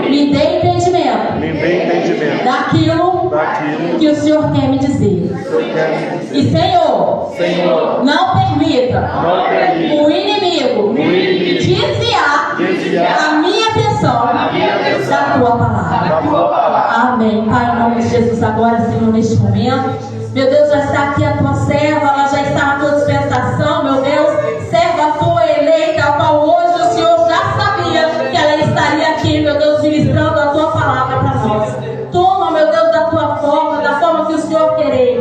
Me dê entendimento. Daquilo que o Senhor quer me dizer. E Senhor, não permita o inimigo desviar a minha atenção da tua palavra. Amém. Pai, em nome de Jesus, agora, Senhor, neste momento, meu Deus, já está aqui a tua serva, ela já está na tua dispensação, meu Deus, serva tua eleita, a qual hoje o Senhor já sabia que ela estaria aqui, meu Deus, ministrando a tua palavra para nós. Toma, meu Deus, da tua forma, da forma que o Senhor querer.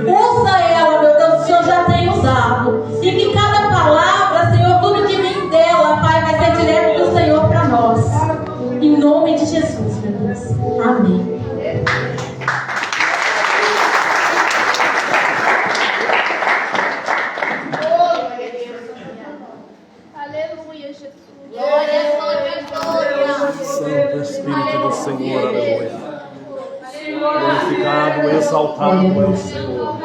Usa ela, meu Deus, o Senhor já tem usado. E que cada palavra, Senhor, tudo que vem dela, Pai, vai ser direto do Senhor para nós. Em nome de Jesus, meu Deus. Amém. Aleluia, Jesus. Glória, glória. Santo Espírito do Senhor, aleluia. Glorificado, exaltado é o Senhor.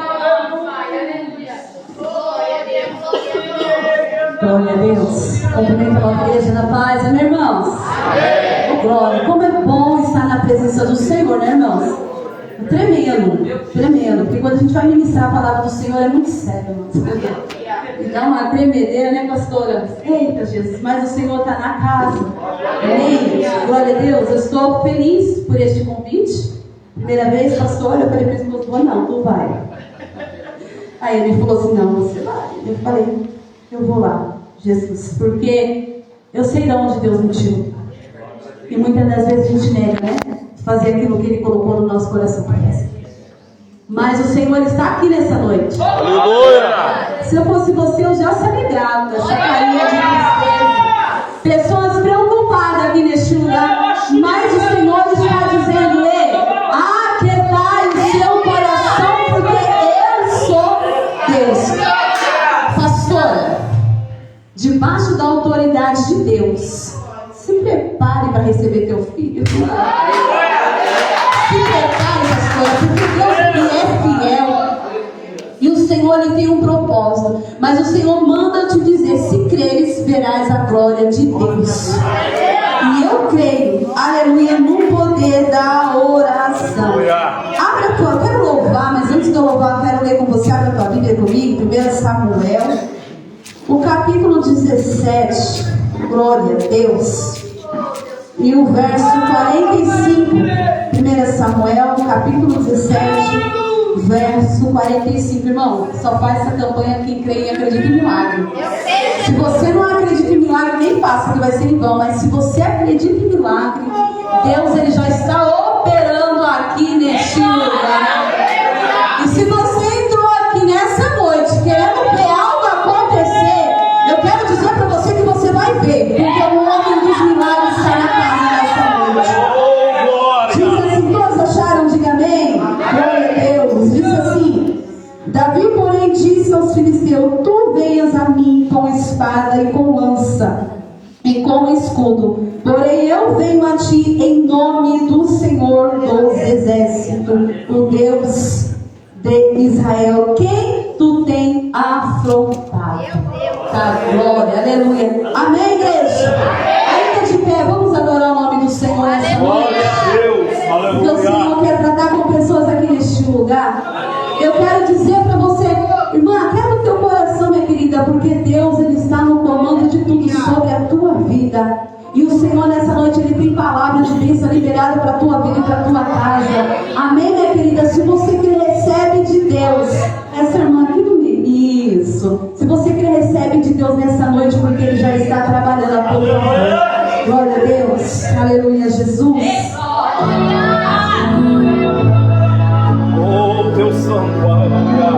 Glória a Deus. Cumprimento a igreja na paz, né, irmãos? Amém. Glória. Como é bom estar na presença do Senhor, né, irmãos? Tremendo. Porque quando a gente vai ministrar a palavra do Senhor é muito sério, irmãos. E dá uma tremedeira, né, pastora? Eita, Jesus, mas o Senhor está na casa. Amém. Glória a Deus. Eu estou feliz por este convite. Primeira vez, pastor, eu falei para ele, não, tu vai. Aí ele falou assim, não, você vai. Eu falei, eu vou lá, Jesus, porque eu sei de onde Deus me tirou. E muitas das vezes a gente nega, né? Fazer aquilo que Ele colocou no nosso coração. Mas o Senhor está aqui nessa noite. Aleluia! Se eu fosse você, eu já se alegrava com essa carinha de tristeza. Pessoas preocupadas aqui neste lugar. Mas o Senhor está dizendo, ei, aquietai o seu coração, porque eu sou Deus. Pastora, debaixo da autoridade de Deus, se prepare para receber teu filho. Se prepare, pastora, porque Deus ele é fiel. E o Senhor ele tem um propósito. Mas o Senhor manda te dizer, se creres, verás a glória de Deus. E eu creio, aleluia, no poder da oração. Abra a tua, eu quero louvar, mas antes de eu louvar, eu quero ler com você. Abra a tua Bíblia comigo, 1 Samuel, o capítulo 17. Glória a Deus. E o verso 45. 1 Samuel, capítulo 17, verso 45. Irmão, só faz essa campanha quem crê e acredita em milagre. Se você não acredita em milagre, nem passa, que vai ser em vão. Mas se você acredita em milagre, Deus ele já está operando aqui neste lugar. E se você entrou aqui nessa noite querendo ver algo acontecer, eu quero dizer para você que você vai ver, porque o homem dos milagres está na casa nessa noite. Diz assim, todos acharam? Diga amém. Glória a Deus. Diz assim, Davi, porém, disse aos filisteus, tu venhas a mim com espada e com lança e com escudo, porém eu venho a ti em nome do Senhor dos exércitos, o Deus de Israel, quem tu tem afrontado. Tá, glória, aleluia. Amém, igreja? Ainda de pé, vamos adorar o nome do Senhor nessa noite. Porque o Senhor quer tratar com pessoas aqui neste lugar. Eu quero dizer para você, irmã, quebra o teu coração, minha querida, porque Deus ele está no comando de tudo sobre a tua vida. E o Senhor nessa noite ele tem palavras de bênção liberada para a tua vida e para a tua casa. Amém, minha querida? Se você que recebe de Deus, essa irmã aqui no meio, isso. Se você que recebe de Deus nessa noite, porque Ele já está trabalhando a tua vida. Glória a Deus. Aleluia, Jesus. Oh, teu santo, aleluia.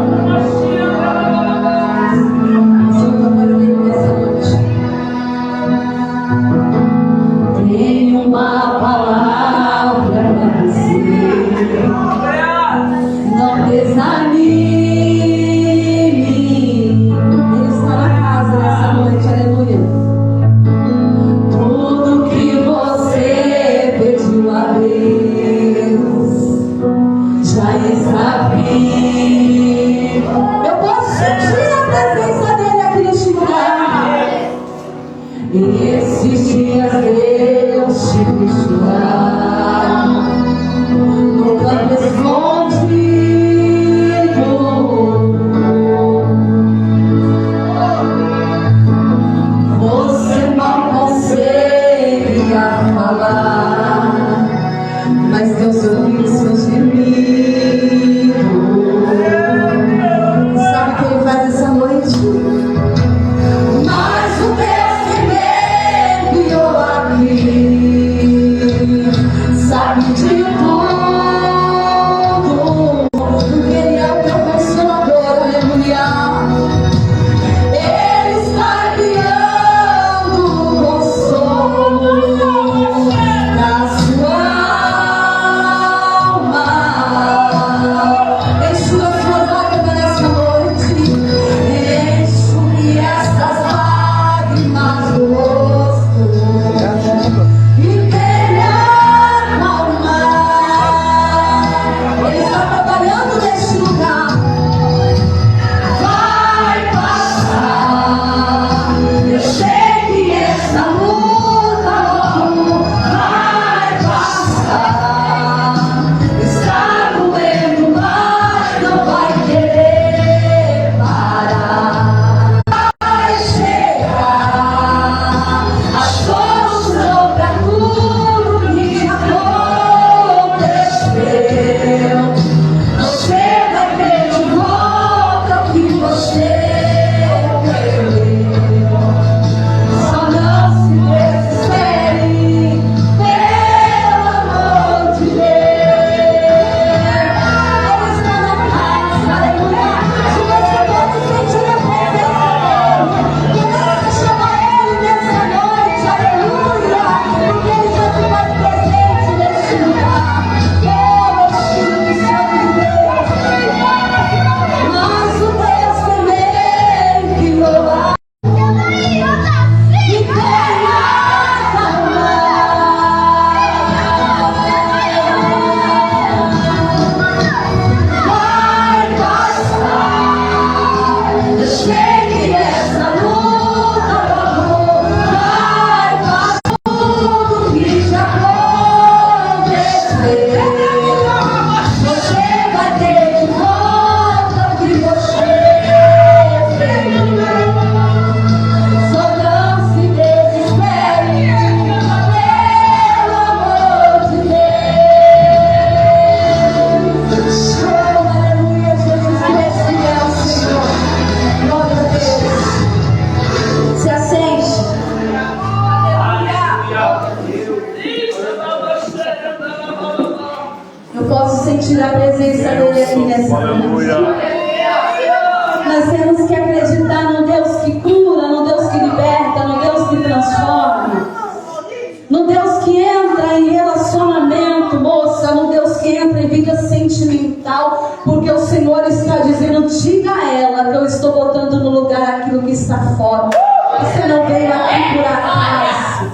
Tenho uma palavra para você. Não desanime. Ele está na casa nessa noite, aleluia. Tudo que você pediu a Deus já está vivo. Eu posso sentir a presença dele aqui neste lugar. Esses dias Deus te chorar no canto escondido. Você mal consegue falar, mas Deus ouviu seus gemidos. Sabe o que Ele faz essa noite? Mas o Deus que me enviou aqui sabe de tudo, porque Ele é o teu consolador, aleluia. Ele está enviando consolo na sua alma. Enxuga suas lágrimas nessa noite, enxugue essas lágrimas do rosto e venha acalmar. Ele está trabalhando neste lugar. Vai passar. Eu sei que essa luta logo vai passar. Está doendo, mas não vai querer parar. Vai chegar a solução para tudo que aconteceu. Você vai ter de volta o que você perdeu. Só não se desespere, pelo amor de Deus. Ele está na casa, aleluia. Se você pode sentir a presença dele, comece a chamar ele nessa noite, aleluia. Porque ele já se faz presente neste lugar. Oh, Espírito Santo de Deus. Mas o Deus que me enviou e venha vai passar. Eu sei que essa luta vai passar. Tudo que já aconteceu, você vai ter de volta o que você perdeu. Só não se desespere, pelo amor de Deus. Oh, aleluia, Jesus Cristo é o Senhor. Glória a Deus. Se assente. Eu posso sentir a presença dele aqui nessa noite. Aleluia. Nós temos que acreditar no Deus que cura, no Deus que liberta, no Deus que transforma, no Deus que entra em relacionamento, moça, no Deus que entra em vida sentimental, porque o Senhor está dizendo: diga a ela que eu estou botando no lugar aquilo que está fora. Você não veio aqui por acaso,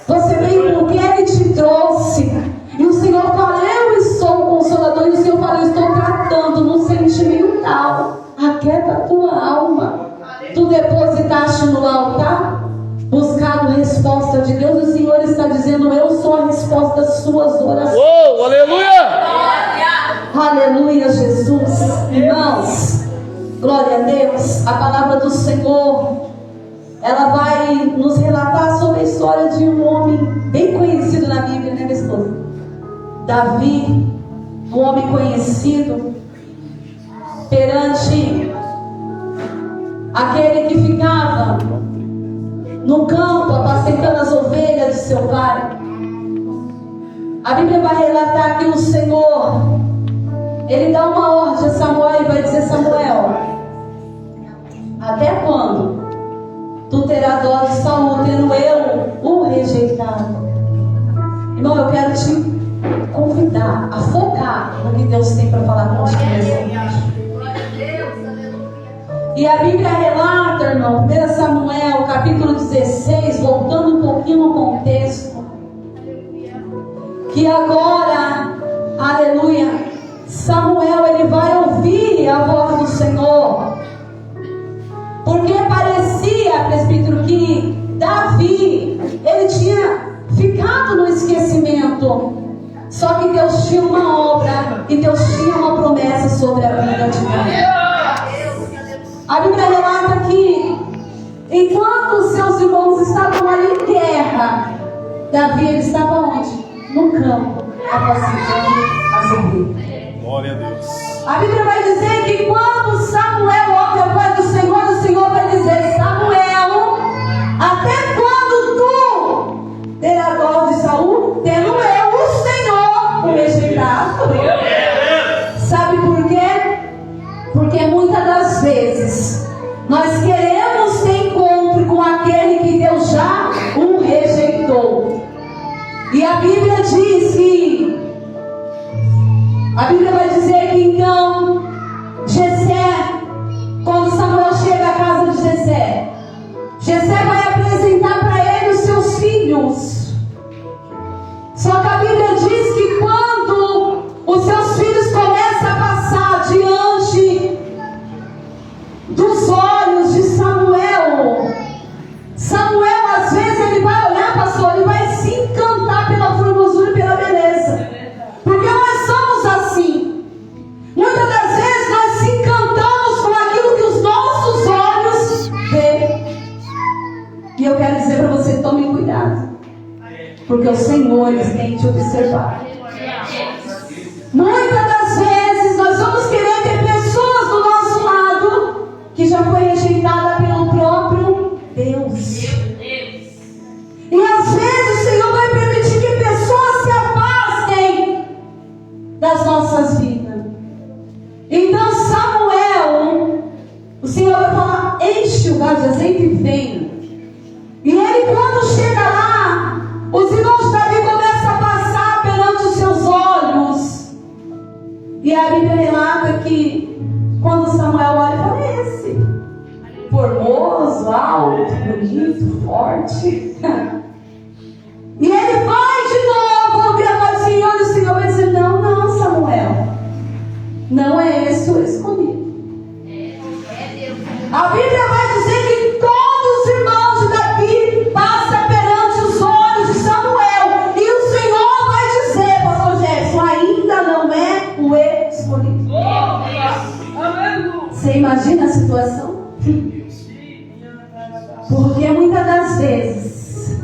você veio porque Ele te trouxe. E o Senhor fala: eu sou o Consolador. E o Senhor fala: eu estou tratando no sentimental. Aquieta a tua alma. Tu depositaste no altar, buscado resposta de Deus. E o Senhor está dizendo: eu sou a resposta das suas orações. Oh, aleluia. Aleluia, Jesus. Irmãos, glória a Deus. A palavra do Senhor, ela vai nos relatar sobre a história de um homem bem conhecido na Bíblia, né, minha esposa? Davi, um homem conhecido perante aquele que ficava no campo apacentando as ovelhas de seu pai. A Bíblia vai relatar que o Senhor, Ele dá uma ordem a Samuel e vai dizer: Samuel, até quando tu terás dó de Saul, tendo eu o rejeitado? Irmão, eu quero te convidar a focar no que Deus tem para falar contigo nessa noite. E a Bíblia relata, irmão, 1 Samuel, capítulo 16, voltando um pouquinho no contexto, que agora, aleluia, Samuel, ele vai ouvir a voz do Senhor, porque parecia, presbítero, que Davi, ele tinha ficado no esquecimento. Só que Deus tinha uma obra e Deus tinha uma promessa sobre a vida de Davi. A Bíblia relata que enquanto os seus irmãos estavam ali em guerra, Davi ele estava onde? No campo, apacentando as ovelhas. Glória a Deus. A Bíblia vai dizer que quando Samuel ouve a voz do Senhor vai dizer: Samuel, até quando tu terás dó de Saul, tendo eu, o Senhor, o rejeitado? Sabe por quê? Porque muitas das vezes nós queremos ter encontro com aquele que Deus já o rejeitou. E a Bíblia diz que a Bíblia vai dizer que então Jessé, quando Samuel chega à casa de Jessé, Jessé vai apresentar para ele os seus filhos. Só que a Bíblia diz que quando os seus filhos começam a passar diante dos olhos de Samuel, Samuel às vezes ele vai olhar, pastor, ele vai se encantar pela formosura e pela beleza. Porque nós somos assim. Muitas das vezes nós se encantamos com aquilo que os nossos olhos veem. E eu quero dizer para você, tome cuidado, porque o Senhor tem te observado. Muitas das vezes nós vamos querer ter pessoas do nosso lado que já foi rejeitada pelo próprio Deus. E às vezes o Senhor vai permitir que pessoas se afastem das nossas vidas. Então Samuel, o Senhor vai falar: enche o vaso de azeite e vem. E ele, quando chega lá, os irmãos de Davi começam a passar perante os seus olhos. E a Bíblia relata que quando Samuel olha, fala: esse formoso, alto, bonito, forte. E ele vai de novo ouvir a voz do Senhor, e o Senhor vai dizer: não, Samuel, não é esse o escolhido. A Bíblia vai dizer que todos os irmãos de Davi passam perante os olhos de Samuel, e o Senhor vai dizer: pastor Jefferson, ainda não é o escolhido. Você imagina a situação? Porque muitas das vezes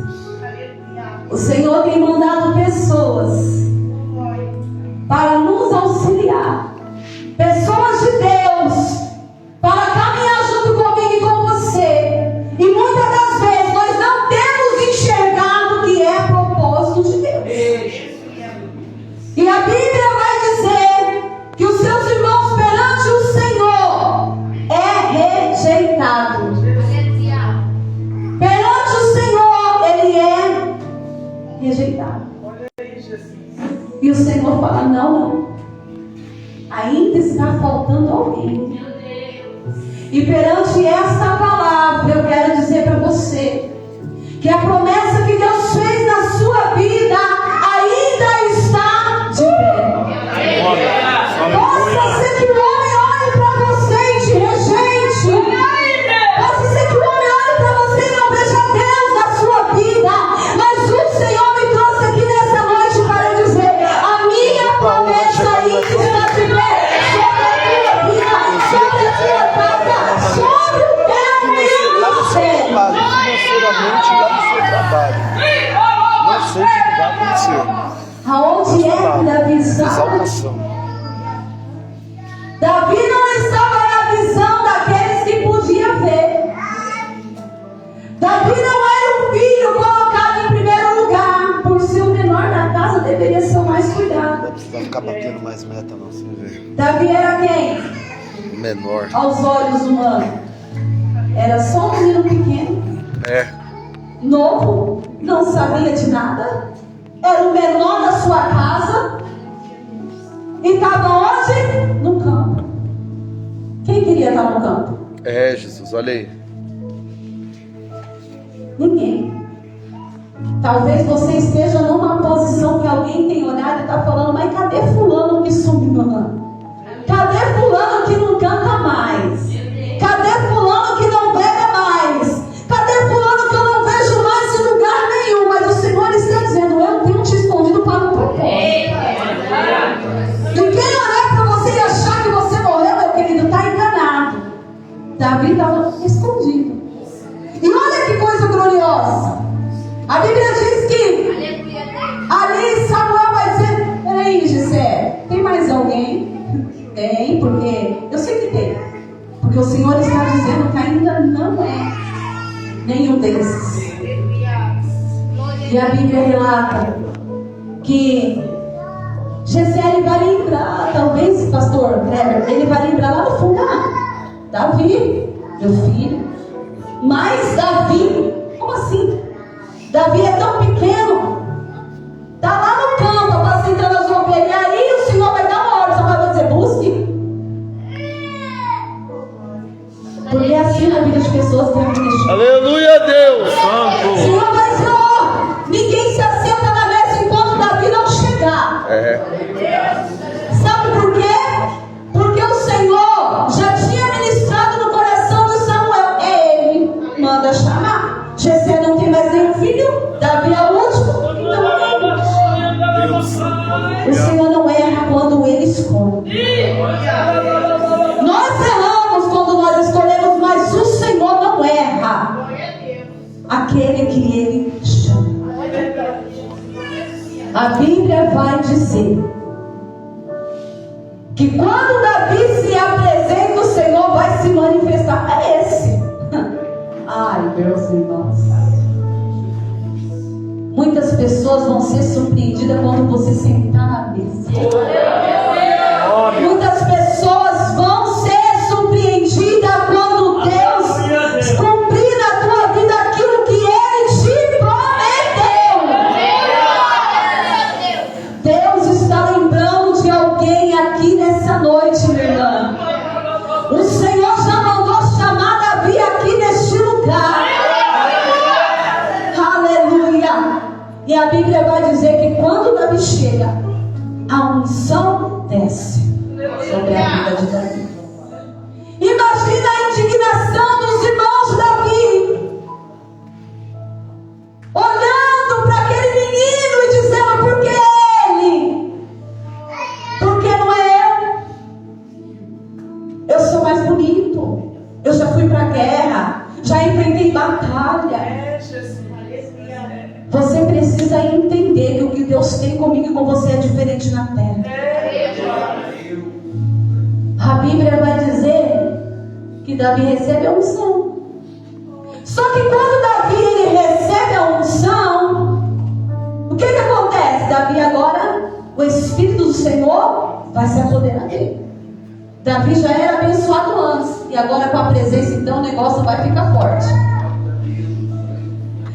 o Senhor tem mandado pessoas para nos auxiliar, pessoas de Deus, para caminhar junto comigo e com você. E muitas das vezes nós não temos enxergado o que é propósito de Deus. E a Bíblia vai dizer que os seus irmãos perante o Senhor é rejeitado. Perante o Senhor ele é rejeitado. E o Senhor fala: não, ainda está faltando alguém. E perante esta palavra eu quero dizer para você que a promessa que Deus fez na sua vida ainda está de pé. Possa ser que o homem olhe para você e te rejeite. Possa ser que o homem olhe para você e não veja Deus na sua vida. Mas o Senhor me trouxe aqui nessa noite para dizer: a minha promessa ainda está de pé sobre a tua vida, sobre a tua casa, sobre o teu ministério. Financeiramente lá no seu trabalho. Não sei o que vai acontecer. Aonde é que Davi estava? Exaltação. Davi não estava na visão daqueles que podiam ver. Davi não era um filho colocado em primeiro lugar. Por ser o menor da casa, deveria ser o mais cuidado. Não precisa ficar batendo mais meta, não, você vê. Davi era quem? O menor. Aos olhos humanos. Era só um menino pequeno, novo, não sabia de nada. Era o menor da sua casa. E estava onde? No campo. Quem queria estar no campo? Jesus, olha aí. Ninguém. Talvez você esteja numa posição que alguém tem olhado e está falando: mas cadê fulano que sumiu? Cadê fulano que não canta mais? Cadê fulano que não prega mais? Cadê fulano que eu não vejo mais em lugar nenhum? Mas o Senhor está Nenhum desses. E a Bíblia relata que Jessé vai lembrar, talvez, pastor Kleber, ele vai lembrar lá no fundo, Davi, meu filho. Mas Davi, como assim? Davi é tão pequeno, está lá no campo, apacentando as ovelhas, e aí o Senhor vai dar uma ordem, só vai dizer, busque. Porque é assim na vida de pessoas que têm que Aleluia, Deus. o Senhor vai dizer, ninguém se assenta na mesa enquanto Davi não chegar. Sabe por quê? Porque o Senhor já tinha ministrado no coração de Samuel. Ele manda chamar. Jessé não tem mais nenhum filho, Davi é o último, então é ele. O Senhor não erra quando ele escolhe. Nós erramos quando nós escolhemos, mas o Senhor não erra aquele que ele chama. A Bíblia vai dizer que quando Davi se apresenta, o Senhor vai se manifestar. É esse. Ai, meus irmãos. Muitas pessoas vão ser surpreendidas quando você sentar na mesa. Muitas pessoas vão ser surpreendidas quando Deus cumprir na tua vida aquilo que Ele te prometeu. Deus está lembrando de alguém aqui nessa noite, minha irmã. O Senhor já mandou chamar Davi aqui neste lugar. Aleluia. E a Bíblia vai dizer que quando Davi chega, a unção desce sobre a vida de Davi. Imagina a indignação dos irmãos de Davi, olhando para aquele menino e dizendo, por que ele? Por que não é eu? Eu sou mais bonito, eu já fui para a guerra, já enfrentei batalha. Você precisa entender que o que Deus tem comigo e com você é diferente na terra. A Bíblia vai dizer que Davi recebe a unção. Só que quando Davi ele recebe a unção, o que acontece? Davi agora, o Espírito do Senhor vai se apoderar dele. Davi já era abençoado antes, e agora com a presença então o negócio vai ficar forte.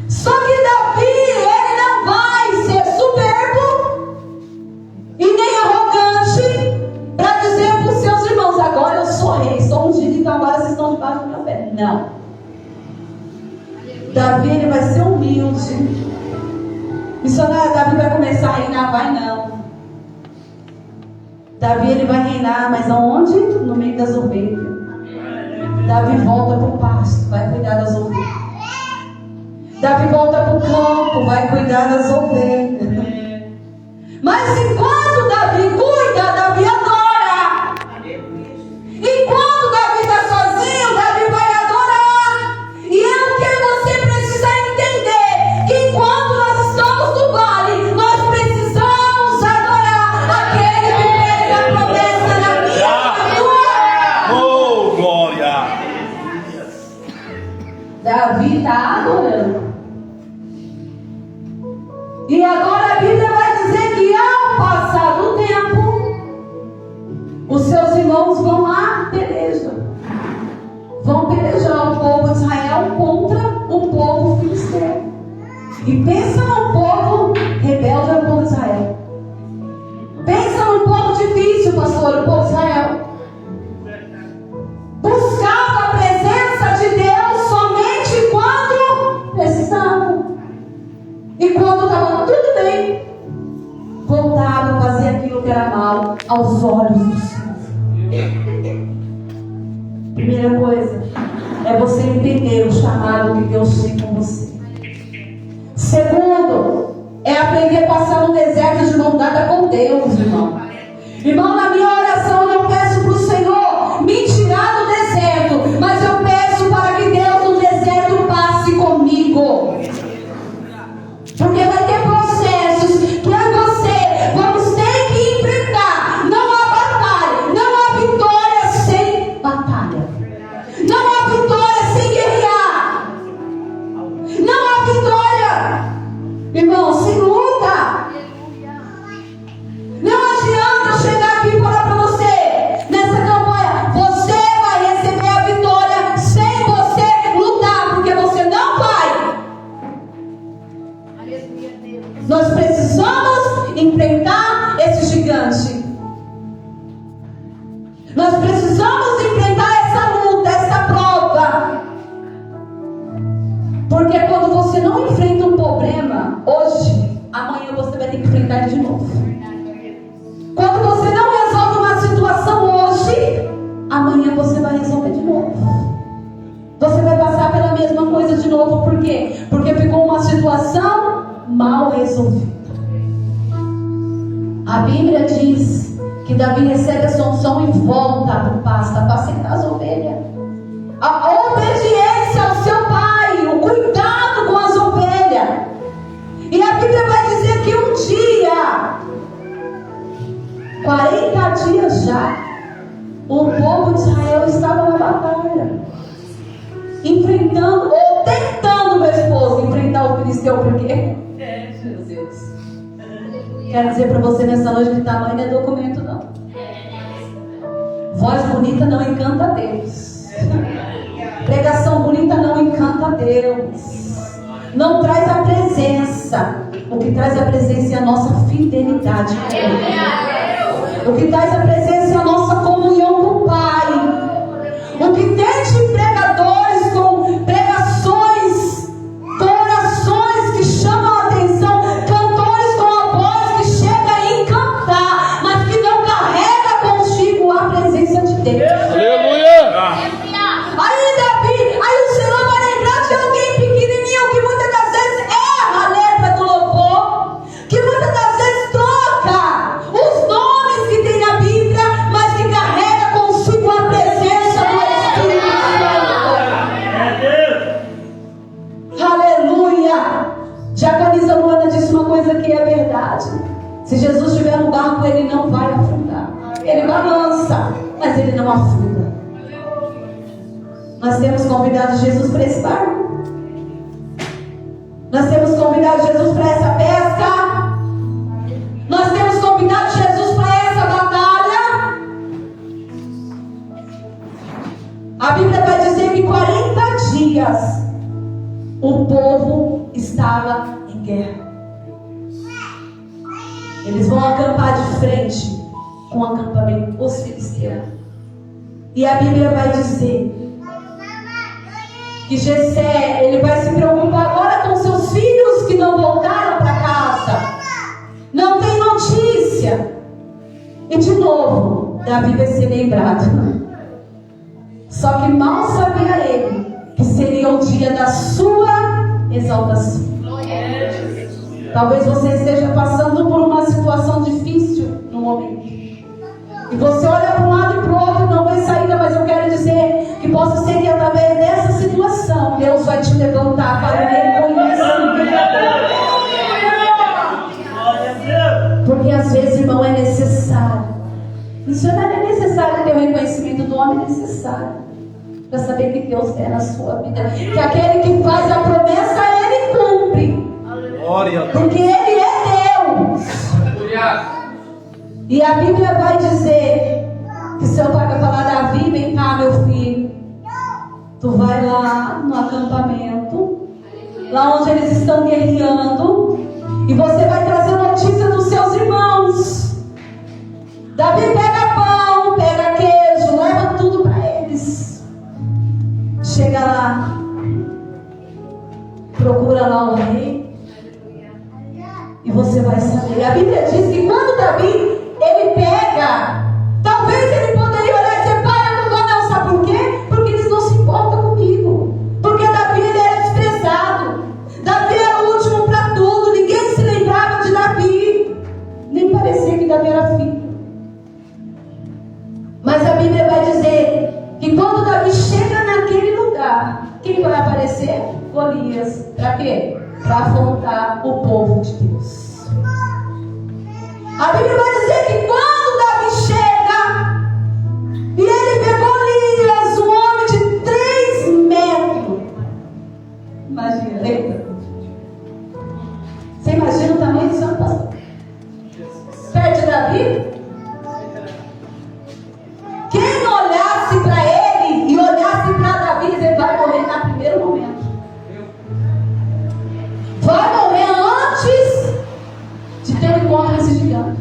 Só que Davi, ele não vai ser soberbo e nem arrogante para dizer para os seus irmãos, agora eu sou rei, sou ungido, então agora vocês estão debaixo do meu pé. Não. Davi, ele vai ser humilde. Missionário, Davi vai começar a reinar? Vai não. Davi, ele vai reinar, mas aonde? No meio das ovelhas. Davi volta para o pasto, vai cuidar das ovelhas. Davi volta para o campo, vai cuidar das ovelhas. Mas enquanto Davi cuida, Davi adora. Enquanto Davi está sozinho, Davi vai adorar. E é o que você precisa entender, que enquanto nós estamos no vale, nós precisamos adorar aquele que fez a promessa na minha vida. Oh, glória! Davi está adorando. E agora a Bíblia vai dizer que ao passar do tempo, os seus irmãos vão lá pelejar. Vão pelejar o povo de Israel contra o povo filisteu. E pensa num povo rebelde ao povo de Israel. Pensa num povo difícil, pastor, o povo de Israel. Buscava a presença de Deus somente quando precisava. E quando estava tudo bem, voltava a fazer aquilo que era mal aos olhos do Senhor. Primeira coisa é você entender o chamado que Deus tem com você. Segundo, é aprender a passar no deserto de mão dada com Deus, irmão. Irmão, na minha oração eu não peço para o Senhor me tirar do deserto, mas eu peço para que Deus no deserto passe comigo. Porque vai ter processos que eu e você vamos ter que enfrentar. Não há batalha, não há vitória sem batalha. Não há vitória sem guerrear. perde de novo. Quando você não resolve uma situação hoje, amanhã você vai resolver de novo. Você vai passar pela mesma coisa de novo. Por quê? Porque ficou uma situação mal resolvida. A Bíblia diz que Davi recebe a Sansão e volta do pasto, apacentar as ovelhas. A obediência ao seu pai, o cuidado com as ovelhas. E a Bíblia vai dizer que um dia, 40 dias já, o povo de Israel estava na batalha, enfrentando, ou tentando, meu esposo, enfrentar o filisteu. Por quê? Meu Deus. Quero dizer para você nessa noite que tamanho não é documento, não. Voz bonita não encanta a Deus. Pregação bonita não encanta a Deus. Não traz a presença. O que traz a presença é a nossa fidelidade com Ele. O que traz a presença é a nossa comunhão com o Pai. O que tem de pregadores com pregações, com orações que chamam a atenção, cantores com a voz que chega a encantar, mas que não carrega consigo a presença de Deus. Aleluia! Aí Davi, aí o Senhor vai lembrar de alguém pequenininho que muitas das vezes erra a letra do louvor, que muitas das vezes troca os nomes que tem na Bíblia, mas que carrega consigo a presença do Espírito Santo. Aleluia! Diaconisa Luana disse uma coisa que é verdade. Se Jesus estiver no barco, ele não vai afundar. Ele balança, mas ele não afunda. Nós temos convidado Jesus para esse barco. Nós temos convidado Jesus para essa pesca. Nós temos convidado Jesus para essa batalha. A Bíblia vai dizer que 40 dias o povo estava em guerra. Eles vão acampar de frente com o acampamento, os filisteus. E a Bíblia vai dizer que Jessé, ele vai se preocupar agora com seus filhos que não voltaram para casa. Não tem notícia. E de novo, Davi vai ser lembrado. Só que mal sabia ele que seria o dia da sua exaltação. Talvez você esteja passando por uma situação difícil no momento. E você olha para um lado e para o outro e não vê saída, mas eu quero dizer que possa ser que através dessa situação Deus vai te levantar para o reconhecimento. Porque às vezes, irmão, é necessário. Missionário, é necessário ter o reconhecimento do homem, é necessário, para saber que Deus é na sua vida. Que aquele que faz a promessa, ele cumpre. Porque ele é Deus. E a Bíblia vai dizer que seu pai vai falar: Davi, vem cá, meu filho. Tu vai lá no acampamento, lá onde eles estão guerreando, e você vai trazer notícia dos seus irmãos. Davi pega pão, pega queijo, leva tudo para eles. Chega lá, procura lá o rei, e você vai saber. A Bíblia diz que quando Davi ele pega, talvez ele poderia olhar e dizer: pai, eu não vou não. Sabe por quê? Porque eles não se importam comigo. Porque Davi, ele era desprezado. Davi era o último para tudo. Ninguém se lembrava de Davi. Nem parecia que Davi era filho. Mas a Bíblia vai dizer que quando Davi chega naquele lugar, quem vai aparecer? Golias. Para quê? Para afrontar o povo de Deus. A Bíblia vai dizer que quando Davi chega e ele vê Golias, um homem de 3 metros. Imagina, lembra? Você imagina o tamanho do seu pastor? Perto de Davi? Quem olhasse para ele e olhasse para Davi, ele vai morrer no primeiro momento. Vai morrer antes de ter um encontro com esse gigante.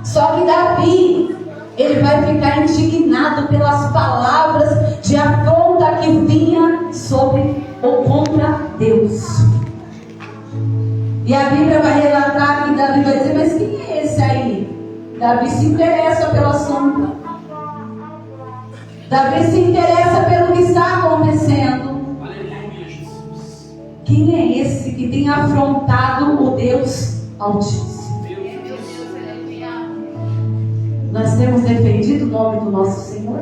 Só que Davi, ele vai ficar indignado pelas palavras de afronta que vinha sobre ou contra Deus. E a Bíblia vai relatar que Davi vai dizer, mas quem é esse aí? Davi se interessa pelo assunto. Davi se interessa pelo que está acontecendo. Quem é esse que tem afrontado o Deus Altíssimo? Nós temos defendido o nome do nosso Senhor.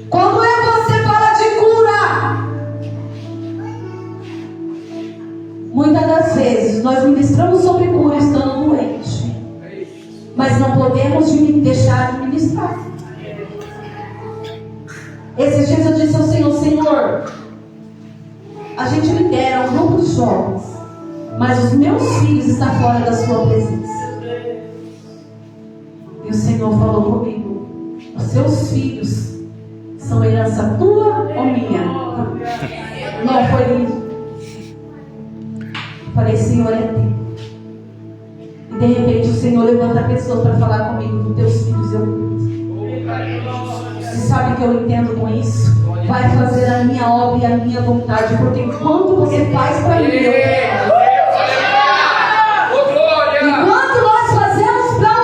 Quando você fala de cura, muitas das vezes nós ministramos sobre cura estando doente, mas não podemos deixar de ministrar. Esses dias eu disse ao Senhor, Senhor, a gente lidera um grupo de jovens, mas os meus filhos estão fora da sua presença. E o Senhor falou comigo, os seus filhos são herança tua ou minha? Não foi isso. Falei, Senhor, é teu. E de repente o Senhor levanta pessoas para falar comigo, dos teus filhos eu cuido. Você sabe que eu entendo com isso? Vai fazer a minha obra e a minha vontade, porque enquanto você faz para mim, eu quero. Enquanto nós fazemos para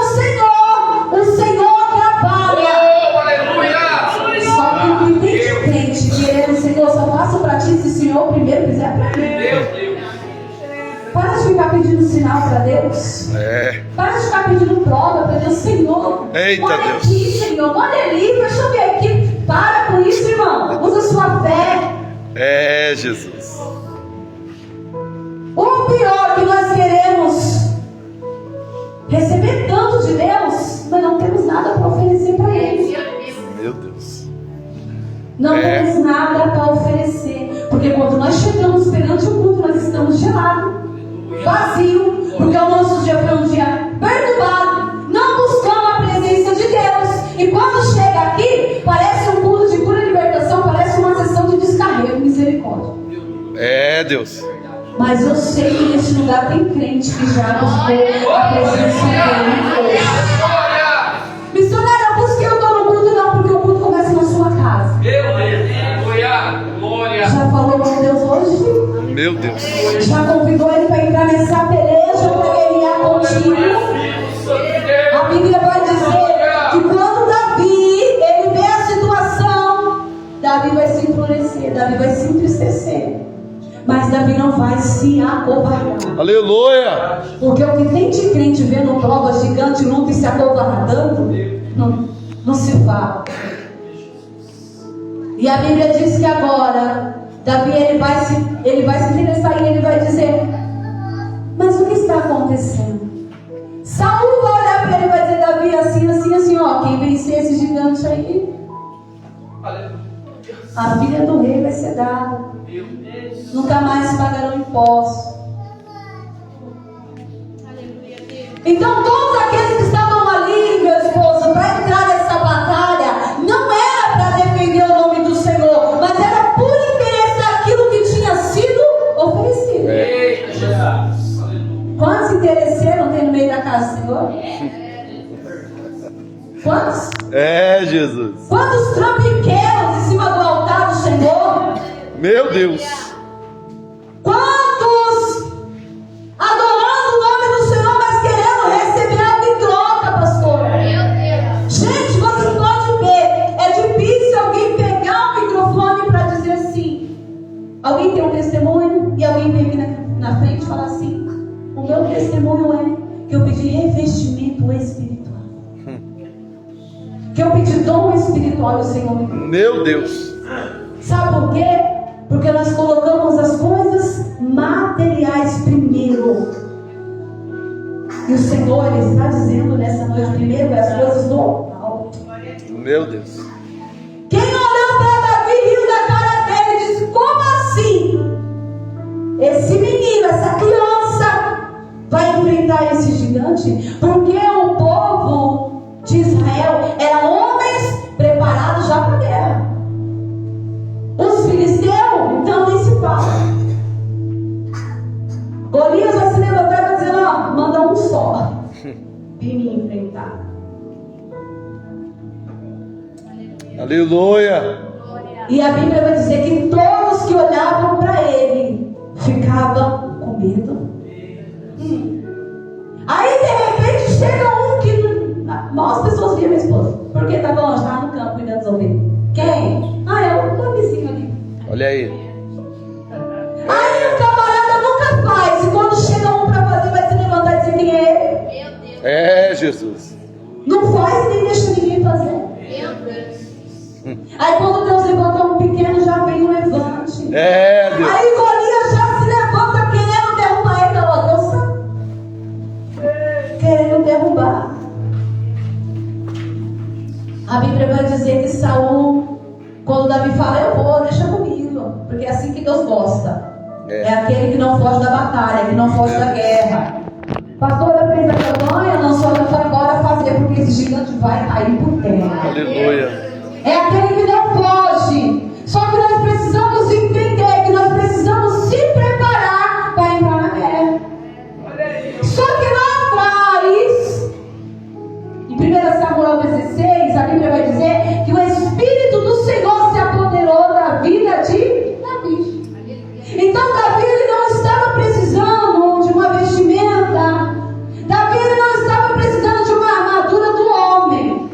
o Senhor trabalha. Só que o que tem de crente querendo, Senhor, só faço para ti se o Senhor primeiro quiser para mim. Para de ficar pedindo sinal para Deus. Para de ficar pedindo prova para Deus, Senhor. Eita, olha Deus. aqui, Senhor. Olha ali, deixa eu ver aqui. Para com isso, irmão. Usa sua fé. É, Jesus. O pior que nós queremos receber tanto de Deus, mas não temos nada para oferecer para Ele. Meu Deus. Não temos nada para oferecer. Porque quando nós chegamos perante o culto, nós estamos gelados, vazio, porque o nosso dia foi um dia perturbado, não buscamos a presença de Deus. E quando chega aqui, parece um culto de cura e libertação, parece uma sessão de descarrego, misericórdia. É, Deus. Mas eu sei que nesse lugar tem crente que já buscou a presença dele hoje. Missionário, eu busquei, eu estou no culto, não, porque o culto começa na sua casa. Já falou com Deus hoje? Meu Deus. Já convidou ele para entrar nessa peleja para guerrear contigo? A Bíblia vai dizer que quando Davi ele vê a situação, Davi vai se enfurecer, Davi vai se entristecer, mas Davi não vai se acovardar. Aleluia. Porque o que tem de crente vendo prova gigante, luta e se acovardando, não se fala. E a Bíblia diz que agora Davi ele vai se interessar e ele vai dizer, mas o que está acontecendo? Saul vai olhar para ele e vai dizer, Davi, assim, ó, quem vencer esse gigante aí, a filha do rei vai ser dada, nunca mais pagarão impostos. Então todos aqueles que estavam ali, meu esposo, para entrar nessa batalha, não era para defender o nome do Senhor, mas era por interesse daquilo que tinha sido oferecido. Quantos interesseiros tem no meio da casa do Senhor? Quantos? É, Jesus. Quantos trambiqueiros em cima do altar do Senhor? Meu Deus. Quantos adorando o nome do Senhor, mas querendo receber algo em troca, pastor? Gente, vocês podem ver, é difícil alguém pegar o microfone para dizer assim. Alguém tem um testemunho e alguém vem aqui na frente e fala assim, o meu testemunho é que eu pedi revestimento espiritual, que eu pedi dom espiritual ao Senhor me deu. Meu Deus. Sabe por quê? Porque nós colocamos as coisas materiais primeiro. E o Senhor ele está dizendo nessa noite primeiro as coisas do alto. Meu Deus. Quem olhou para Davi riu da cara dele e disse, como assim? Esse menino, essa criança vai enfrentar esse gigante? Porque o povo de Israel eram homens preparados já para a guerra. Os filisteus, então nem se fala. Golias vai se levantar e vai dizer, ó, manda um só vir me enfrentar. Aleluia. E a Bíblia vai dizer que todos que olhavam para ele ficavam com medo. Aí de repente chega um que mal as pessoas viam minha esposa, porque estava longe, estava no campo cuidando das ovelhas. Quem? É o vizinho ali. Olha aí. Aí o camarada nunca faz, e quando chega um para fazer, vai se levantar e dizer quem é ele. Meu Deus. É, Jesus. Não faz e nem deixa ninguém fazer. Meu Deus. Aí quando Deus levanta um pequeno, já vem um levante. É, Deus. Aí Golias já se levanta querendo derrubar ele da louça. Querendo derrubar. A Bíblia vai dizer que Saul, quando Davi fala, eu vou, deixa comigo, porque é assim que Deus gosta. É aquele que não foge da batalha, que não foge da guerra. Pastora fez a campanha, lançou a campanha, bora fazer, porque esse gigante vai cair por terra. Aleluia. É aquele que não foge. Só que nós precisamos entender que nós precisamos se preparar para entrar na guerra. Só que lá atrás, em 1 Samuel 16, a Bíblia vai dizer que o Espírito do Senhor se apoderou da vida de Davi. Então Davi ele não estava precisando de uma vestimenta. Davi ele não estava precisando de uma armadura do homem.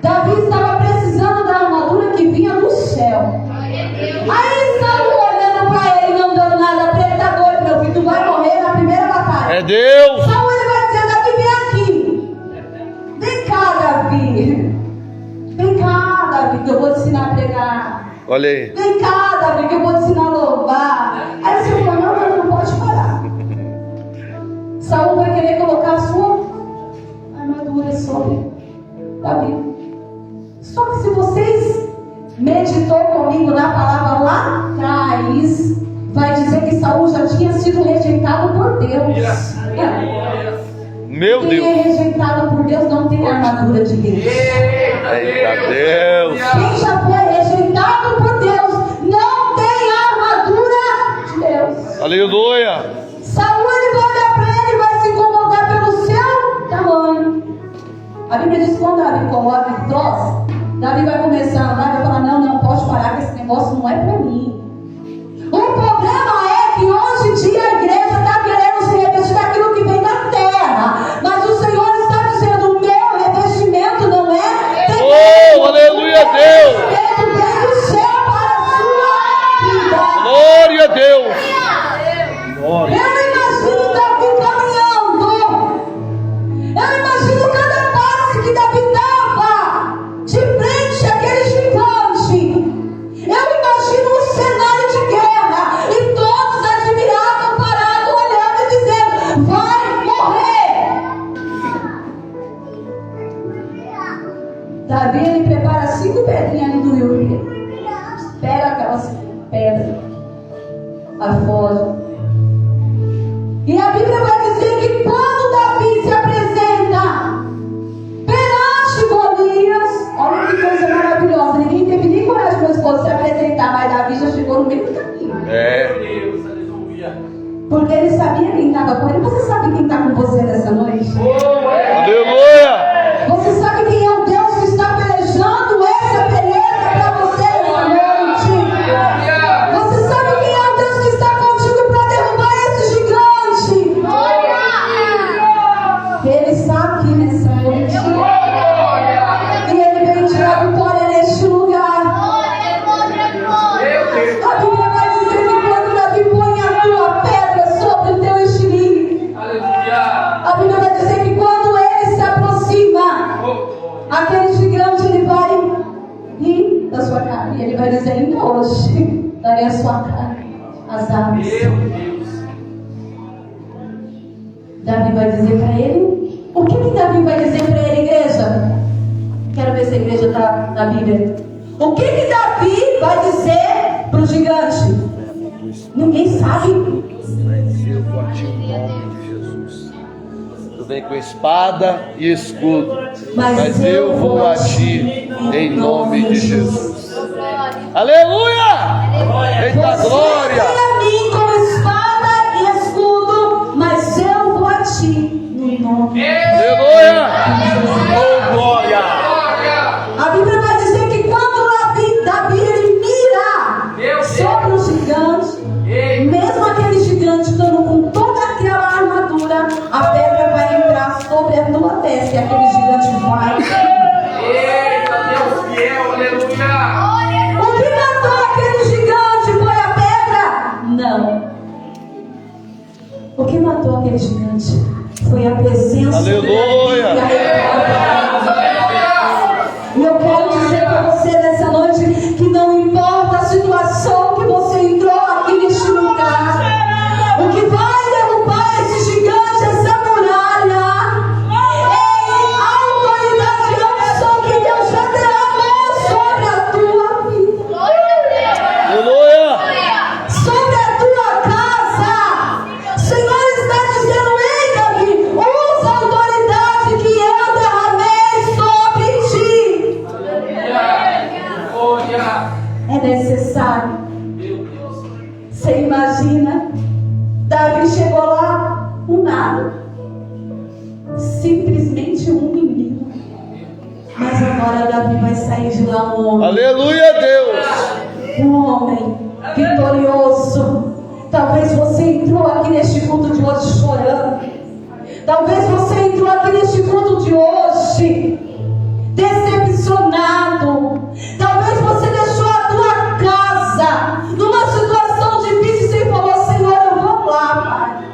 Davi estava precisando da armadura que vinha do céu. Aí Saul olhando para ele, não dando nada para ele, tá doido, meu filho, tu vai morrer na primeira batalha. É Deus. Saul ele vai dizer, Davi, vem aqui. Vem cá, Davi. Vem cá, Davi, que eu vou te ensinar a pregar. Olha aí. Vem cá, Davi, que eu vou te ensinar a louvar. Aí você fala, não pode parar. Saul vai querer colocar a sua armadura sobre Davi. Só que se vocês meditou comigo na palavra lá atrás, vai dizer que Saul já tinha sido rejeitado por Deus. Meu Quem Deus. é rejeitado por Deus não tem a armadura de Deus. Eita Deus. Quem já foi rejeitado por Deus não tem a armadura de Deus. Aleluia. Saul ele vai olhar para ele e vai se incomodar pelo seu tamanho. A Bíblia diz que quando Davi coloca em troço, Davi vai começar a andar e vai falar, não, pode parar que esse negócio não é para mim. O problema é que hoje em dia a igreja está querendo se revestir daquilo que vem da terra. Mas o Senhor está dizendo, o meu revestimento não é terreno. Oh, aleluia, Deus. O revestimento vem do céu para a sua vida. Glória a Deus. Glória. Eu imagino Davi caminhando. Eu imagino cada passo que Davi dava de frente àquele gigante. Eu imagino um cenário de guerra e todos admiravam, parados, olhando e dizendo, vai morrer. Davi ele prepara 5 pedrinhas ali do rio. Pega aquelas pedras, afoga. E a Bíblia vai dizer que quando Davi se apresenta perante Golias, olha que coisa maravilhosa, ninguém teve nem coragem para o esposo se apresentar, mas Davi já chegou no meio do caminho. Porque ele sabia quem estava com ele. Você sabe quem está com você nessa noite? Aleluia. Você sabe quem é o Deus que está pelejando essa peleja para você nessa noite? Você sabe quem é o Deus que está contigo para derrubar esse gigante? Ele está aqui nessa noite. E ele vem tirar vitória neste lugar. A Bíblia vai dizer que quando Davi põe a tua pedra sobre o teu estilingue, a Bíblia vai dizer que quando ele se aproxima, aquele gigante ele vai rir da sua cara. E ele vai dizer, ainda hoje darei a sua carne às aves. Davi vai dizer para ele, o que Davi vai dizer para ele, igreja? Quero ver se a igreja está na Bíblia. O que Davi vai dizer para o gigante? Ninguém sabe. Mas eu vou a ti em nome de Jesus. Tu vem com espada e escudo, mas eu vou a ti em nome de Jesus. Aleluia! Eita Você glória! vem a mim com espada e escudo, mas eu vou a ti no nome. Aleluia! Oh, glória. A Bíblia vai dizer que quando Davi ele mira sobre o gigante, mesmo aquele O que matou aquele gigante foi a presença. Aleluia. E a e eu quero dizer para você nessa noite que não importa a situação que você entrou aqui neste lugar, o que vai derrubar esse gigante, essa muralha, é a autoridade e a unção que Deus já derramou sobre a tua vida. Aleluia. Sobre a tua casa. O Senhor está dizendo: ei, Davi, usa a autoridade que eu derramei sobre ti. É necessário. Você imagina, Davi chegou lá, um nada, simplesmente um menino, mas agora Davi vai sair de lá um homem. Aleluia, Deus. Um homem vitorioso. Talvez você entrou aqui neste culto de hoje chorando. Talvez você entrou aqui neste culto de hoje decepcionado. Talvez você deixou a tua casa numa situação difícil e falou: Senhor, eu vou lá, Pai,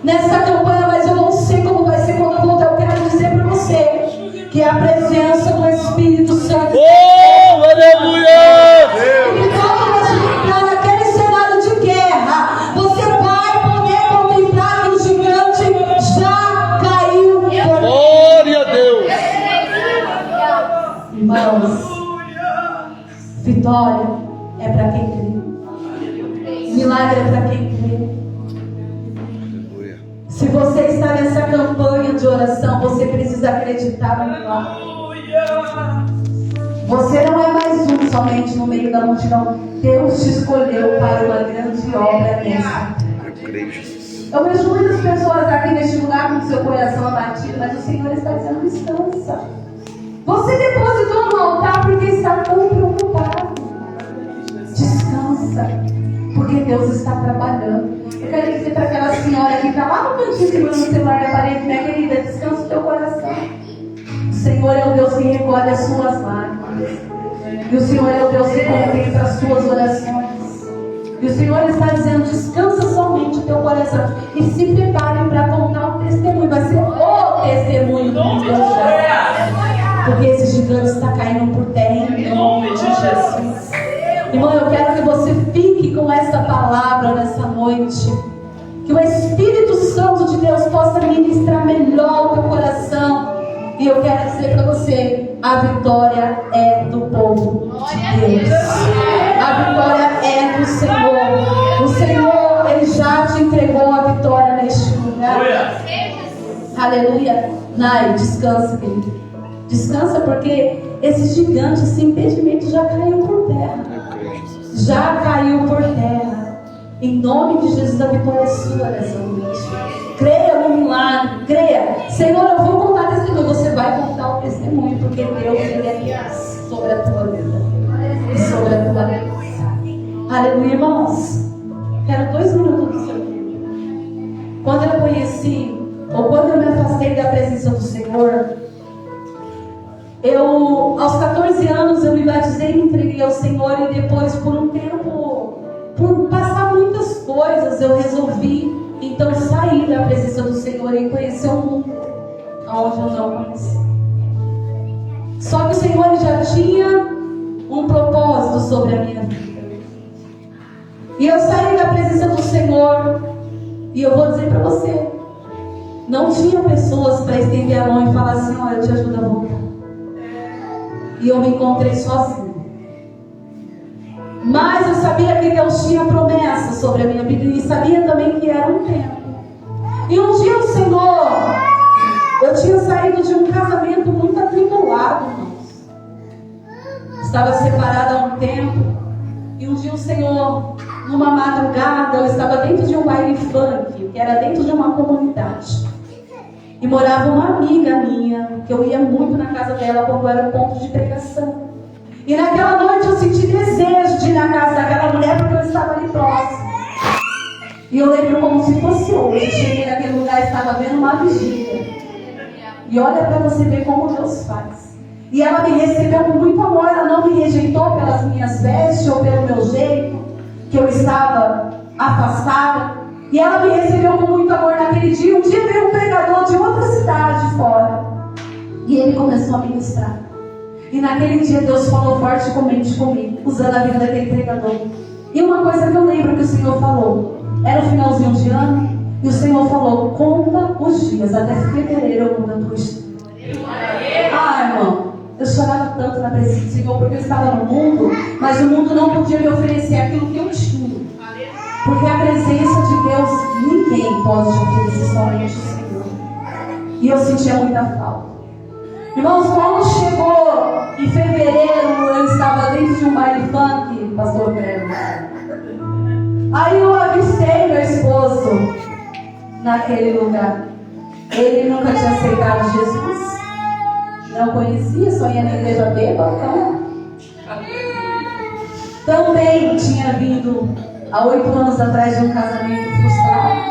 nessa campanha, mas eu não sei como vai ser quando eu voltar. Eu quero dizer para você que a presença do Espírito Santo, Oh, aleluia. e quando você entrar naquele cenário de guerra, você vai poder contemplar que o gigante já caiu por terra. Glória a Deus. Irmãos, vitória é para quem crê. Milagre é para quem crê. Aleluia. Se você está nessa campanha de oração, você precisa acreditar no milagre. Você não é mais um somente no meio da multidão. Deus te escolheu para uma grande obra nessa. Eu creio, Jesus. Eu vejo muitas pessoas aqui neste lugar com seu coração abatido, mas o Senhor está dizendo: descansa. Você depositou no altar porque está tão preocupado. Descansa, porque Deus está trabalhando. Eu quero dizer para aquela senhora que está lá no cantinho segurando o celular da parede: minha querida, descansa o teu coração. O Senhor é o Deus que recolhe as suas lágrimas. E o Senhor é o Deus que contempla as suas orações. E o Senhor está dizendo: descansa somente o teu coração. E se prepare para contar o testemunho. Vai ser o testemunho do Deus já. Porque esse gigante está caindo por terra em nome de Jesus. Irmão, eu quero que você fique com essa palavra nessa noite. Que o Espírito Santo de Deus possa ministrar melhor o teu coração. E eu quero dizer para você: a vitória é do povo de Deus. A vitória é do Senhor. O Senhor, Ele já te entregou a vitória neste lugar. Aleluia. Nai, descansa, querido. Descansa, porque esse gigante, esse impedimento já caiu por terra. Já caiu por terra. Em nome de Jesus, a vitória é sua nessa noite. Creia no milagre, creia. Senhor, eu vou contar testemunho. Você vai contar o testemunho, porque Deus, Ele é Deus sobre a tua vida e sobre a tua vida. Aleluia, irmãos. Quero 2 minutos do seu tempo. Quando eu conheci, ou quando eu me afastei da presença do Senhor, aos 14 anos, eu me batizei e me entreguei ao Senhor. E depois, por um tempo, por passar muitas coisas, eu resolvi então sair da presença do Senhor e conhecer o mundo onde eu não conheci. Só que o Senhor já tinha um propósito sobre a minha vida. E eu saí da presença do Senhor, e eu vou dizer para você: não tinha pessoas para estender a mão e falar assim: olha, eu te ajudo a voltar. E eu me encontrei sozinha. Mas eu sabia que Deus tinha promessas sobre a minha vida, e sabia também que era um tempo. E um dia o Senhor, eu tinha saído de um casamento muito atribulado, irmãos. Estava separada há um tempo. E um dia o Senhor, numa madrugada, eu estava dentro de um baile funk, que era dentro de uma comunidade. E morava uma amiga minha, que eu ia muito na casa dela quando era o ponto de pregação. E naquela noite eu senti desejo de ir na casa daquela mulher, porque eu estava ali próximo. E eu lembro como se fosse hoje. Eu cheguei naquele lugar e estava vendo uma vigília. E olha para você ver como Deus faz. E ela me recebeu com muito amor. Ela não me rejeitou pelas minhas vestes ou pelo meu jeito, que eu estava afastada. E ela me recebeu com muito amor naquele dia. Um dia veio um pregador de outra cidade fora. E ele começou a ministrar. E naquele dia Deus falou fortemente comigo, usando a vida daquele pregador. E uma coisa que eu lembro que o Senhor falou, era o finalzinho de ano, e o Senhor falou: conta os dias, até fevereiro eu mudo a tua história. Ah, irmão, eu chorava tanto na presença do Senhor, porque eu estava no mundo, mas o mundo não podia me oferecer aquilo que eu tinha. Porque a presença de Deus, ninguém pode te oferecer, somente o Senhor. E eu sentia muita falta. Irmãos, quando chegou em fevereiro, eu estava dentro de um baile funk, pastor Pedro. Aí eu avistei meu esposo naquele lugar. Ele nunca tinha aceitado Jesus. Não conhecia, só ia na igreja bêbada. Também tinha vindo há 8 anos atrás de um casamento frustrado.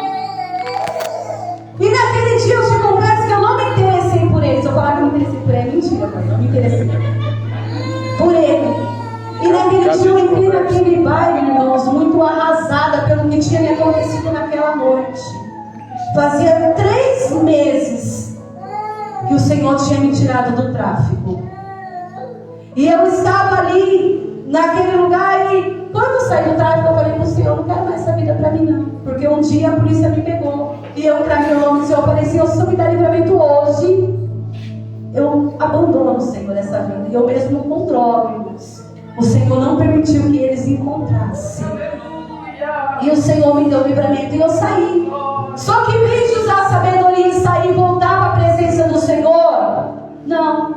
E naquele dia eu te confesso que eu não me interessei por ele. Se eu falar que eu me interessei por ele, mentira, pai, eu me interessei por ele. E naquele dia eu entrei naquele baile, irmãos, muito arrasada pelo que tinha me acontecido naquela noite. Fazia 3 meses que o Senhor tinha me tirado do tráfico. E eu estava ali, naquele lugar, e quando eu saí do tráfico, eu falei para o Senhor: eu não quero mais essa vida para mim, não. Porque um dia a polícia me pegou, e eu travei o nome do Senhor. Eu falei: Senhor, se eu me dar livramento hoje, eu abandono o Senhor nessa vida. E eu mesmo com drogas, o Senhor não permitiu que eles encontrassem. E o Senhor me deu livramento e eu saí. Só que em vez de usar a sabedoria e sair e voltar para a presença do Senhor, não.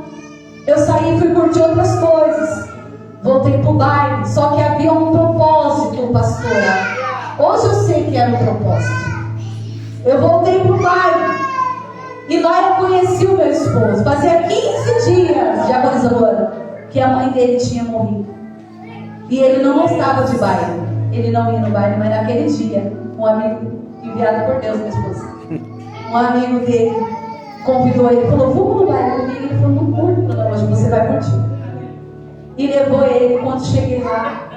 Eu saí e fui curtir outras coisas. Voltei para o baile. Só que havia um propósito, pastora. Hoje eu sei que era um propósito. Eu voltei para o baile. E lá eu conheci o meu esposo. Fazia 15 dias, já Isadora, que a mãe dele tinha morrido. E ele não estava de baile. Ele não ia no baile, mas naquele dia, um amigo enviado por Deus, minha esposa, um amigo dele convidou ele, falou: vamos no baile comigo. Ele falou: não curto, não, hoje você vai curtir. E levou ele. Quando cheguei lá,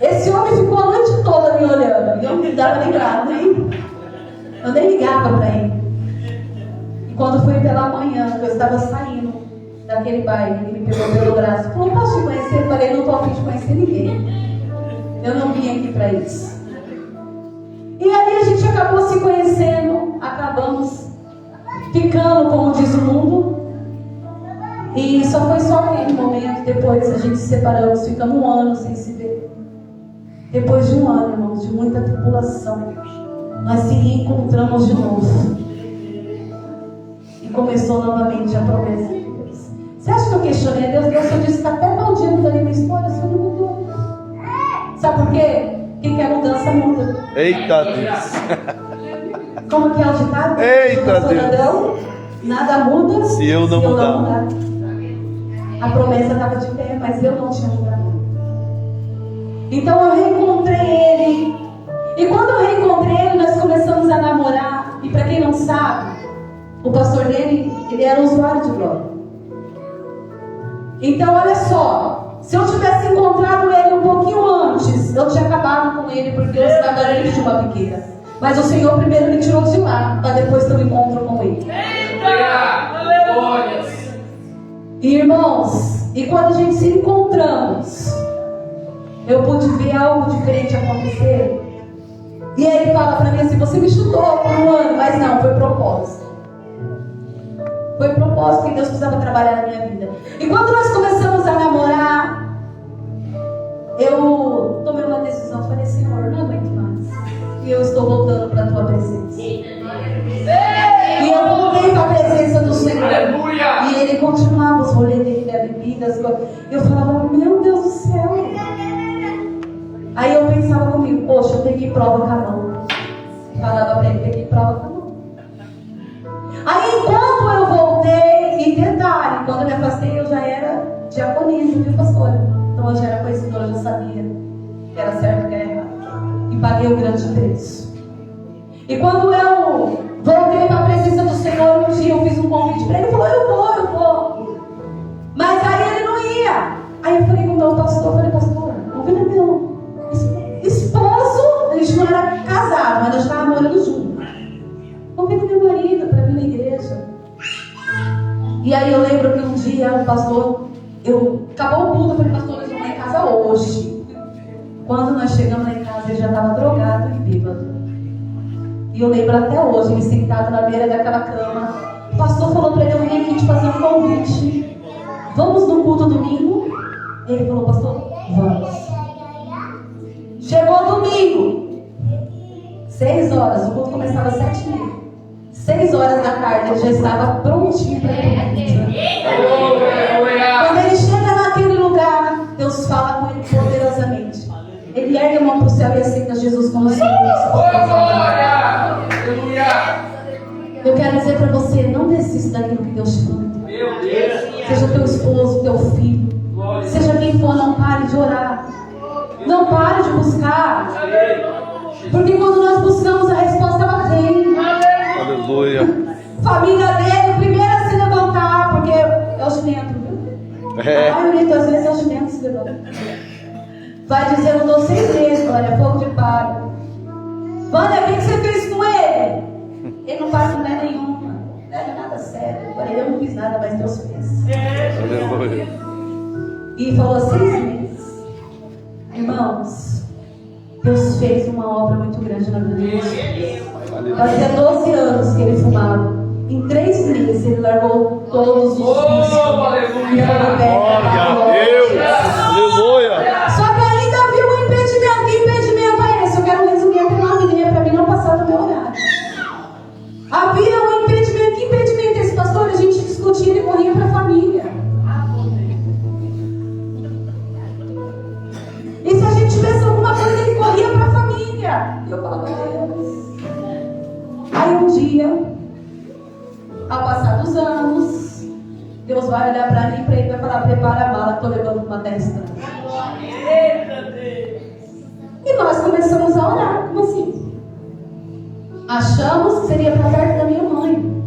esse homem ficou a noite toda me olhando. E eu não dava nem grado, eu nem ligava para ele. E quando foi pela manhã, que eu estava saindo daquele baile, ele me pegou pelo braço, falou: posso te conhecer? Eu falei: não estou a fim de conhecer ninguém. Eu não vim aqui para isso. E aí a gente acabou se conhecendo, acabamos ficando, como diz o mundo. E só foi só aquele momento. Depois a gente se separamos, ficamos 1 ano sem se ver. Depois de 1 ano, irmãos, de muita tribulação, nós se reencontramos de novo. E começou novamente a promessa de Deus. Você acha que eu questionei a Deus? Deus só disse que até tal dia eu mudei minha história, o Senhor não mudou. Sabe por quê? Quem quer mudança muda. Eita Deus. Como que é o ditado? Eita Deus. Nada muda se eu não mudar. A promessa estava de pé, mas eu não tinha mudado. Então eu reencontrei ele. E quando eu reencontrei ele, nós começamos a namorar. E para quem não sabe, o pastor dele, ele era usuário de droga. Então olha só, se eu tivesse encontrado ele um pouquinho antes, eu tinha acabado com ele, porque eu estava dentro de uma biqueira. Mas o Senhor primeiro me tirou de lá, para depois ter um encontro com ele. E, irmãos, e quando a gente se encontramos, eu pude ver algo diferente acontecer. E aí ele fala para mim assim: você me chutou por 1 ano, mas não, foi propósito. Foi propósito que Deus precisava trabalhar na minha vida. E quando nós começamos a namorar, eu tomei uma decisão. Falei: Senhor, não aguento mais. E eu estou voltando para a tua presença. E eu voltei para a presença do Senhor. E ele continuava os rolês dele, a bebida, as coisas. Eu falava: meu Deus do céu. Aí eu pensava comigo: poxa, eu peguei prova com a mão. Falava para ele: peguei prova com a mão. Aí enquanto eu voltei, e detalhe, quando eu me afastei, eu já era diaconisa, viu, pastora? Então eu já era conhecedora, eu já sabia que era certo e que era errado. E paguei o grande preço. E quando eu voltei para a presença do Senhor, um dia eu fiz um convite para ele. Ele falou: eu vou. Mas aí ele não ia. Aí eu falei com o meu pastor, eu falei: pastor, não vem meu esposo, a gente não era casado, mas nós estávamos E aí eu lembro que um dia o pastor, acabou o culto, eu falei, pastor, nós vamos lá em casa hoje. Quando nós chegamos lá em casa, ele já estava drogado e bêbado. E eu lembro até hoje, ele sentado na beira daquela cama. O pastor falou para ele, eu vim aqui te fazer um convite. Vamos no culto domingo? Ele falou, pastor, vamos. Chegou domingo, 6 horas, o culto começava às 7h30. 6 horas da tarde, ele já estava prontinho para ir. Quando ele chega naquele lugar, Deus fala com ele poderosamente. Ele ergue a mão para o céu e aceita Jesus como Senhor. Eu quero dizer para você, não desista daquilo que Deus te manda. Seja teu esposo, teu filho, seja quem for, não pare de orar. Não pare de buscar. Porque quando nós buscamos, a resposta ela vem. Aleluia. Família dele, primeiro a se levantar, porque é o jumento, viu? A maioria das vezes é o jumento que se levanta. Vai dizer, eu dou 6 meses, olha, fogo de palha. Vânia, o que você fez com ele? Ele não faz mulher nenhuma. Não é nada sério. Agora eu não fiz nada, mas Deus fez. Aleluia. E falou 6 meses. Irmãos, Deus fez uma obra muito grande na vida dele. Fazia 12 anos que ele fumava. Em 3 meses ele largou todos os vícios. Glória a Deus. Aleluia. Só que ainda havia um impedimento. Que impedimento é esse? Eu quero resumir até 9h30 para mim não passar do meu horário. Havia um impedimento. Que impedimento é esse, pastor? A gente discutia e corria para a família. E se a gente tivesse alguma coisa, ele corria para a família. E eu falava, Deus. Aí um dia, ao passar dos anos, Deus vai olhar para mim e para ele vai falar, prepara a mala que estou levando uma testa. E nós começamos a orar, como assim? Achamos que seria para perto da minha mãe.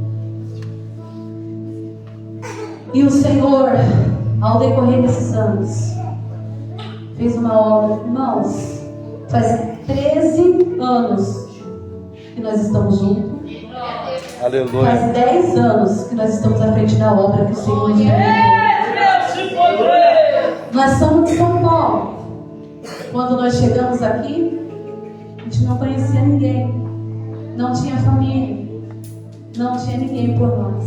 E o Senhor, ao decorrer desses anos, fez uma obra. Irmãos, faz 13 anos que nós estamos juntos. Aleluia. Faz 10 anos que nós estamos à frente da obra que o Senhor nos deu. Nós somos de São Paulo. Quando nós chegamos aqui, a gente não conhecia ninguém. Não tinha família. Não tinha ninguém por nós.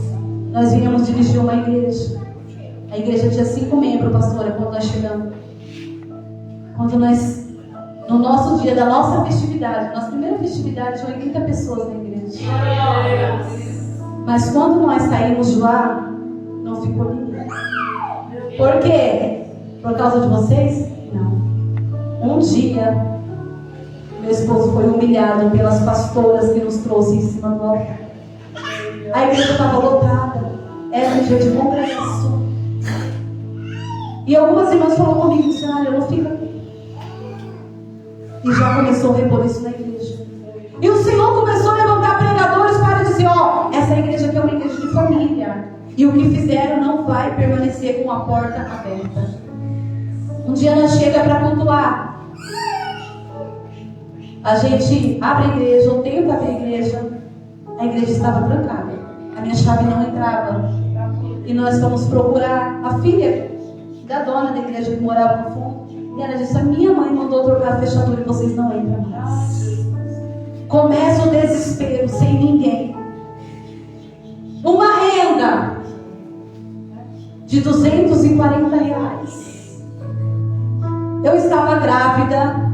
Nós viemos dirigir uma igreja. A igreja tinha 5 membros, pastora, quando nós chegamos. Quando nós, no nosso dia da nossa festividade, nossa primeira festividade, tinha 80 pessoas na igreja. Mas quando nós saímos de lá, não ficou ninguém. Por quê? Por causa de vocês? Não. Um dia, meu esposo foi humilhado pelas pastoras que nos trouxe em cima do altar. A igreja estava lotada. Era um dia de congregação. E algumas irmãs falaram comigo, Senhora, eu não fico aqui. E já começou a repor isso na igreja. E o Senhor começou a levantar pregadores para dizer, essa igreja aqui é uma igreja de família. E o que fizeram não vai permanecer com a porta aberta. Um dia nós chegamos para cultuar. A gente abre a igreja, ou tenta abrir a igreja. A igreja estava trancada. A minha chave não entrava. E nós fomos procurar a filha da dona da igreja que morava no fundo. E ela disse, a minha mãe mandou trocar a fechadura e vocês não entram mais. Começa o desespero, sem ninguém. Uma renda de R$240. Eu estava grávida.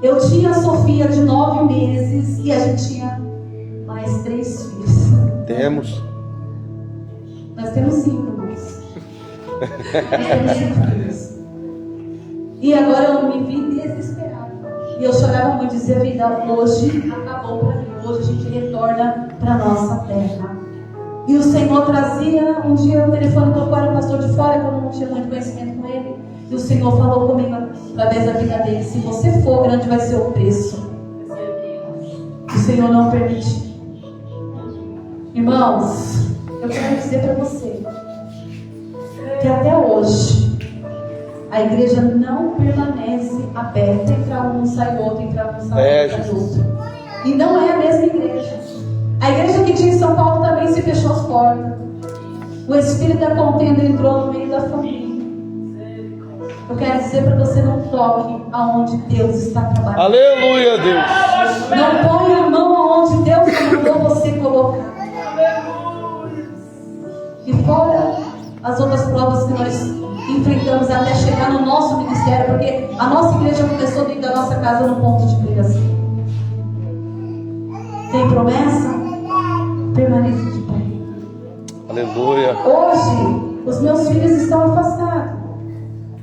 Eu tinha a Sofia de 9 meses. E a gente tinha mais 3 filhos. Temos. Nós temos 5, irmãos. Nós temos 5 filhos. E agora eu me vi desesperada. E eu chorava muito, dizia, vida, hoje acabou para mim. Hoje a gente retorna para a nossa terra. E o Senhor trazia, um dia o telefone tocou, era o pastor de fora, que eu não tinha muito conhecimento com ele. E o Senhor falou comigo através da vida dele, se você for, grande vai ser o preço. O Senhor não permite. Irmãos, eu quero dizer para você que até hoje a igreja não permanece aberta. Entra um, sai outro, entra um, sai outro. E não é a mesma igreja. A igreja que tinha em São Paulo também se fechou as portas. O espírito da contenda entrou no meio da família. Eu quero dizer para você: não toque aonde Deus está trabalhando. Aleluia, Deus. Não ponha a mão aonde Deus mandou você colocar. E fora as outras provas que nós enfrentamos até chegar no nosso ministério, porque a nossa igreja começou dentro da nossa casa no ponto de pregação. Tem promessa? Permaneça de pé. Aleluia. Hoje, os meus filhos estão afastados,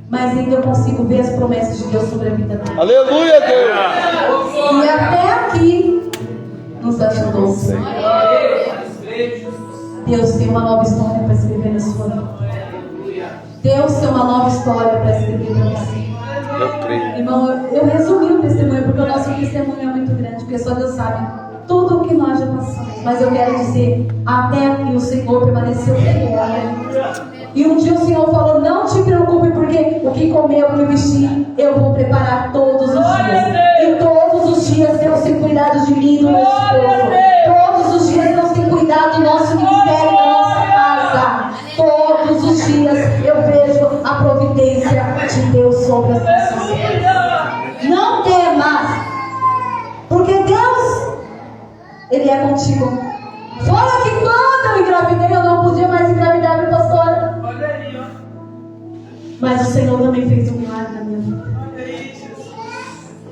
mas ainda eu consigo ver as promessas de Deus sobre a vida deles. Aleluia, Deus. E até aqui nos ajudou o Senhor. Deus tem uma nova história para escrever na sua vida. Deus tem uma nova história para escrever para você. Eu creio. Irmão, eu resumi o testemunho, porque o nosso testemunho é muito grande, porque só Deus sabe tudo o que nós já passamos. Mas eu quero dizer, até aqui o Senhor permaneceu fiel. E um dia o Senhor falou: não te preocupe, porque o que comer, o que vestir, eu vou preparar todos os dias. E todos os dias Deus tem cuidado de mim e do meu esposo. Todos os dias Deus tem cuidado do nosso ministério, da nossa casa. Todos os dias eu vejo a providência de Deus sobre as pessoas. Não temas, porque Deus, Ele é contigo. Fala que quando eu engravidei, eu não podia mais engravidar, minha pastora. Mas o Senhor também fez um milagre na minha vida.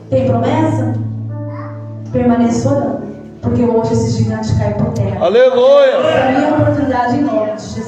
Tem promessa? Permaneça orando, porque hoje esse gigante cai por terra. Aleluia. É a minha oportunidade em nome de Jesus.